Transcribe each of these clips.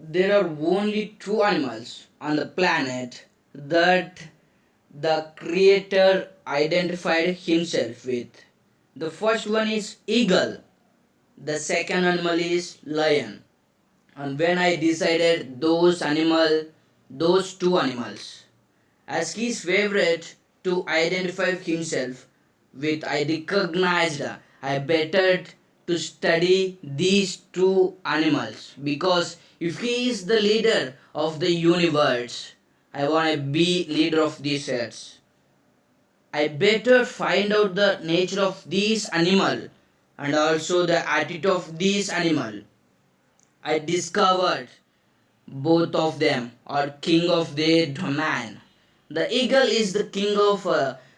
there are only two animals on the planet that the creator identified himself with. The first one is eagle, the second animal is lion. And when I decided those two animals as his favorite to identify himself with, I recognized I better to study these two animals, because if he is the leader of the universe, I want to be leader of these earths. I better find out the nature of this animal and also the attitude of this animal. I discovered both of them are king of their domain. The eagle is the king of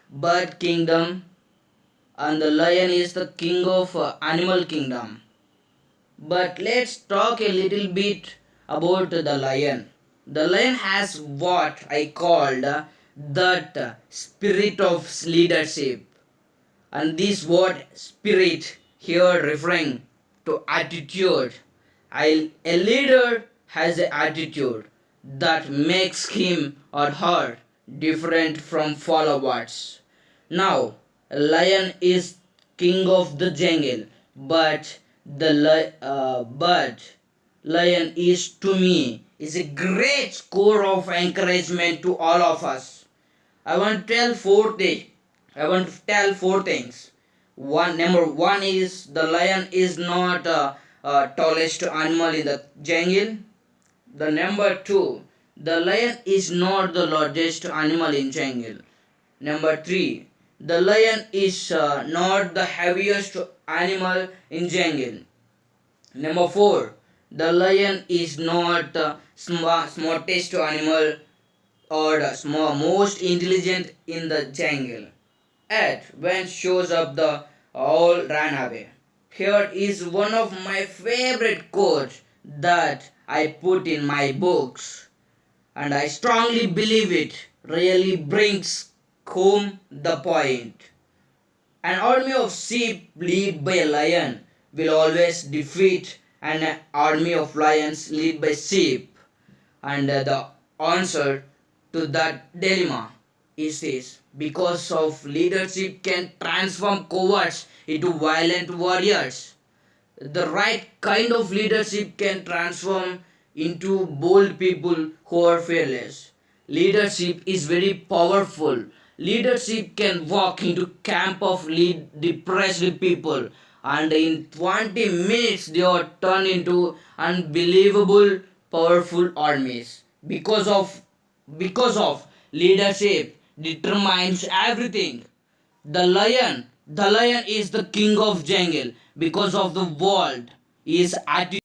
bird kingdom, and the lion is the king of animal kingdom. But let's talk a little bit about the lion. The lion has what I called that spirit of leadership. And this word spirit here referring to attitude. A leader has an attitude that makes him or her different from followers. Now, a lion is king of the jungle, but but lion is to me is a great score of encouragement to all of us. I want to tell four things. I want to tell four things. Number one is the lion is not tallest animal in the jungle. The number two, the lion is not the largest animal in jungle. Number three, the lion is not the heaviest animal in jungle. Number four, the lion is not the smartest animal or the most intelligent in the jungle. Yet, when shows up, the all ran away. Here is one of my favorite quotes that I put in my books, and I strongly believe it really brings home the point. An army of sheep led by a lion will always defeat an army of lions led by sheep. And the answer to that dilemma is this: because of leadership can transform cowards into violent warriors. The right kind of leadership can transform into bold people who are fearless. Leadership is very powerful. Leadership can walk into camp of depressed people, and in 20 minutes they are turned into unbelievable powerful armies. Because of leadership determines everything. The lion is the king of jungle because of the world. His attitude